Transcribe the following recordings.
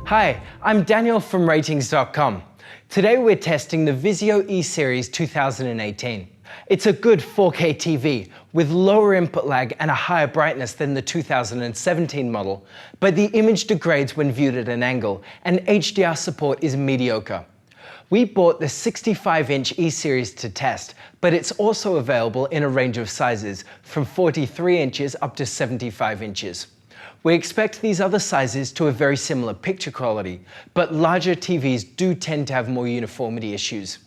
Hi, I'm Daniel from Ratings.com. Today we're testing the Vizio E Series 2018. It's a good 4K TV with lower input lag and a higher brightness than the 2017 model, but the image degrades when viewed at an angle, and HDR support is mediocre. We bought the 65-inch E Series to test, but it's also available in a range of sizes, from 43 inches up to 75 inches. We expect these other sizes to have very similar picture quality, but larger TVs do tend to have more uniformity issues.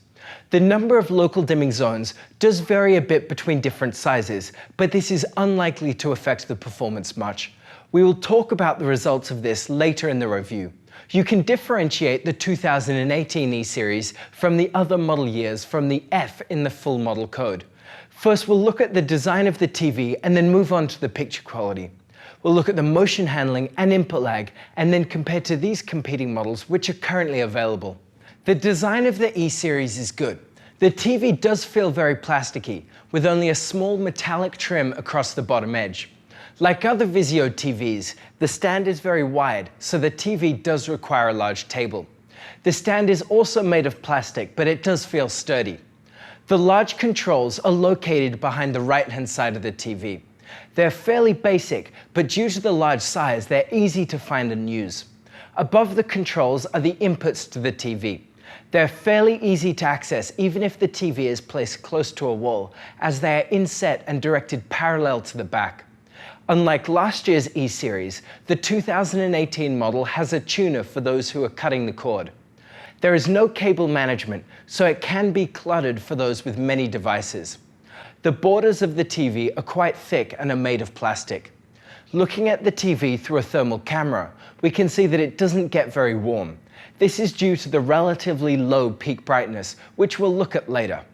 The number of local dimming zones does vary a bit between different sizes, but this is unlikely to affect the performance much. We will talk about the results of this later in the review. You can differentiate the 2018 E Series from the other model years from the F in the full model code. First, we'll look at the design of the TV and then move on to the picture quality. We'll look at the motion handling and input lag, and then compare to these competing models which are currently available. The design of the E Series is good. The TV does feel very plasticky, with only a small metallic trim across the bottom edge. Like other Vizio TVs, the stand is very wide, so the TV does require a large table. The stand is also made of plastic, but it does feel sturdy. The large controls are located behind the right-hand side of the TV. They're fairly basic, but due to the large size, they're easy to find and use. Above the controls are the inputs to the TV. They're fairly easy to access even if the TV is placed close to a wall, as they are inset and directed parallel to the back. Unlike last year's E Series, the 2018 model has a tuner for those who are cutting the cord. There is no cable management, so it can be cluttered for those with many devices. The borders of the TV are quite thick and are made of plastic. Looking at the TV through a thermal camera, we can see that it doesn't get very warm. This is due to the relatively low peak brightness, which we'll look at later.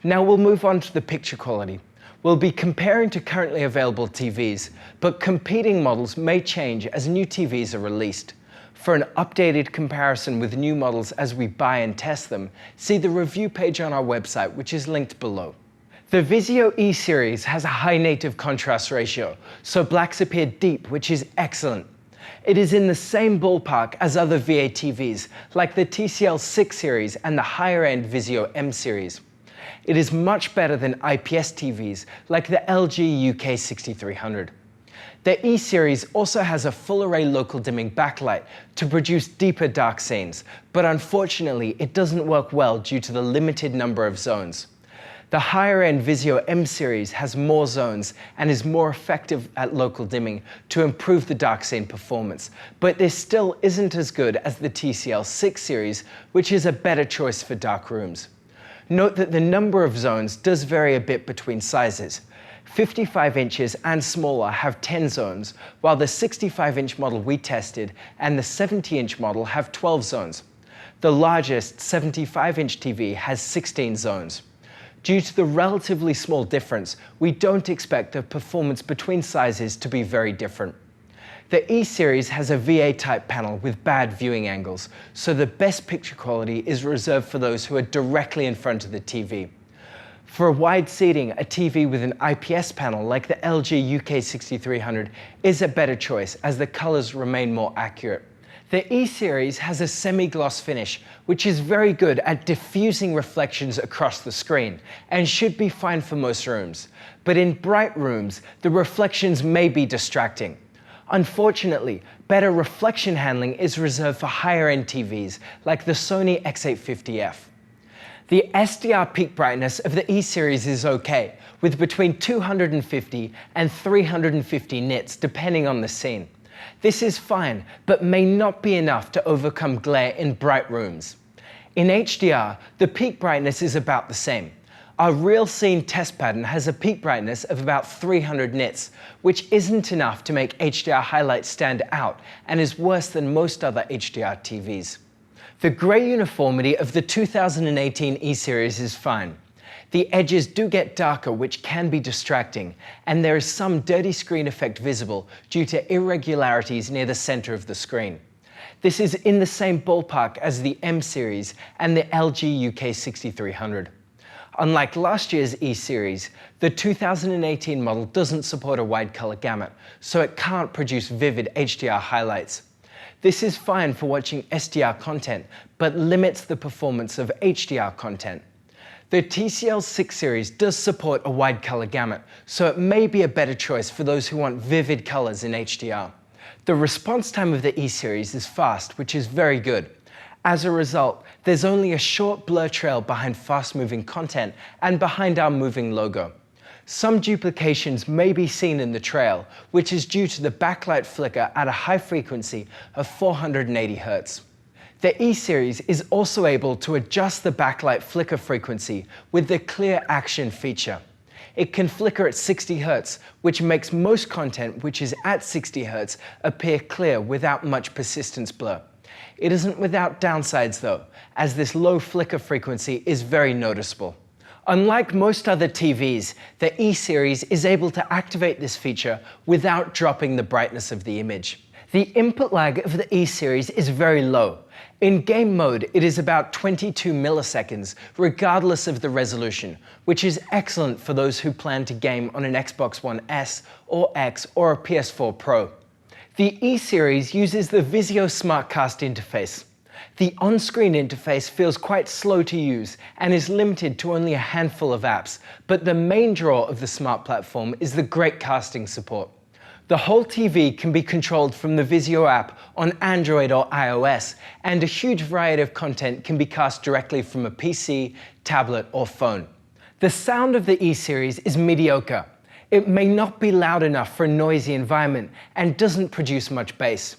Now we'll move on to the picture quality. We'll be comparing to currently available TVs, but competing models may change as new TVs are released. For an updated comparison with new models as we buy and test them, see the review page on our website, which is linked below. The Vizio E Series has a high native contrast ratio, so blacks appear deep, which is excellent. It is in the same ballpark as other VA TVs, like the TCL 6 series and the higher-end Vizio M series. It is much better than IPS TVs, like the LG UK 6300. The E Series also has a full-array local dimming backlight to produce deeper dark scenes, but unfortunately it doesn't work well due to the limited number of zones. The higher-end Vizio M series has more zones and is more effective at local dimming to improve the dark scene performance, but this still isn't as good as the TCL 6 series, which is a better choice for dark rooms. Note that the number of zones does vary a bit between sizes. 55 inches and smaller have 10 zones, while the 65-inch model we tested and the 70-inch model have 12 zones. The largest 75-inch TV has 16 zones. Due to the relatively small difference, we don't expect the performance between sizes to be very different. The E Series has a VA-type panel with bad viewing angles, so the best picture quality is reserved for those who are directly in front of the TV. For wide seating, a TV with an IPS panel like the LG UK 6300 is a better choice, as the colors remain more accurate. The E Series has a semi-gloss finish, which is very good at diffusing reflections across the screen and should be fine for most rooms. But in bright rooms, the reflections may be distracting. Unfortunately, better reflection handling is reserved for higher-end TVs like the Sony X850F. The SDR peak brightness of the E Series is okay, with between 250 and 350 nits depending on the scene. This is fine, but may not be enough to overcome glare in bright rooms. In HDR, the peak brightness is about the same. Our real scene test pattern has a peak brightness of about 300 nits, which isn't enough to make HDR highlights stand out and is worse than most other HDR TVs. The gray uniformity of the 2018 E Series is fine. The edges do get darker, which can be distracting, and there is some dirty screen effect visible due to irregularities near the center of the screen. This is in the same ballpark as the M series and the LG UK 6300. Unlike last year's E Series, the 2018 model doesn't support a wide color gamut, so it can't produce vivid HDR highlights. This is fine for watching SDR content, but limits the performance of HDR content. The TCL 6 series does support a wide color gamut, so it may be a better choice for those who want vivid colors in HDR. The response time of the E series is fast, which is very good. As a result, there's only a short blur trail behind fast-moving content and behind our moving logo. Some duplications may be seen in the trail, which is due to the backlight flicker at a high frequency of 480 Hz. The E series is also able to adjust the backlight flicker frequency with the clear action feature. It can flicker at 60 Hz, which makes most content which is at 60 Hz appear clear without much persistence blur. It isn't without downsides though, as this low flicker frequency is very noticeable. Unlike most other TVs, the E series is able to activate this feature without dropping the brightness of the image. The input lag of the E series is very low. In game mode, it is about 22 milliseconds, regardless of the resolution, which is excellent for those who plan to game on an Xbox One S or X or a PS4 Pro. The E series uses the Vizio SmartCast interface. The on-screen interface feels quite slow to use and is limited to only a handful of apps, but the main draw of the smart platform is the great casting support. The whole TV can be controlled from the Vizio app on Android or iOS, and a huge variety of content can be cast directly from a PC, tablet, or phone. The sound of the E series is mediocre. It may not be loud enough for a noisy environment and doesn't produce much bass.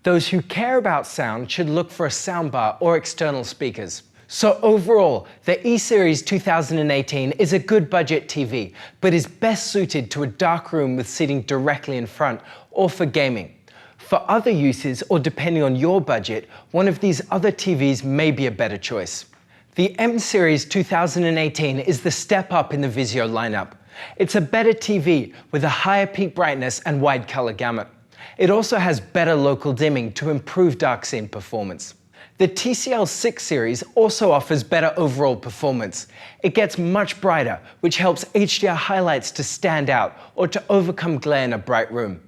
Those who care about sound should look for a soundbar or external speakers. So overall, the E series 2018 is a good budget TV, but is best suited to a dark room with seating directly in front or for gaming. For other uses, or depending on your budget, one of these other TVs may be a better choice. The M series 2018 is the step up in the Vizio lineup. It's a better TV with a higher peak brightness and wide color gamut. It also has better local dimming to improve dark scene performance. The TCL 6 series also offers better overall performance. It gets much brighter, which helps HDR highlights to stand out or to overcome glare in a bright room.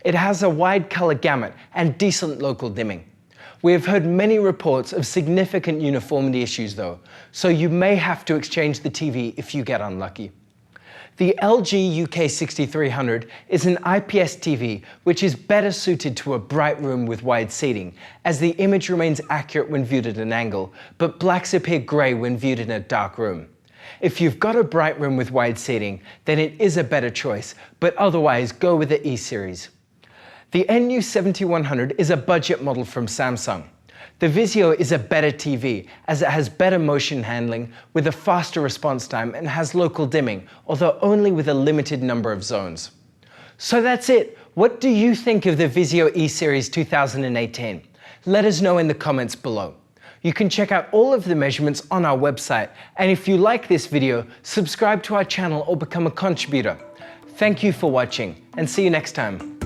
It has a wide color gamut and decent local dimming. We have heard many reports of significant uniformity issues though, so you may have to exchange the TV if you get unlucky. The LG UK 6300 is an IPS TV which is better suited to a bright room with wide seating, as the image remains accurate when viewed at an angle, but blacks appear grey when viewed in a dark room. If you've got a bright room with wide seating, then it is a better choice, but otherwise go with the E series. The NU7100 is a budget model from Samsung. The Vizio is a better TV, as it has better motion handling with a faster response time and has local dimming, although only with a limited number of zones. So that's it. What do you think of the Vizio E Series 2018? Let us know in the comments below. You can check out all of the measurements on our website, and if you like this video, subscribe to our channel or become a contributor. Thank you for watching, and see you next time.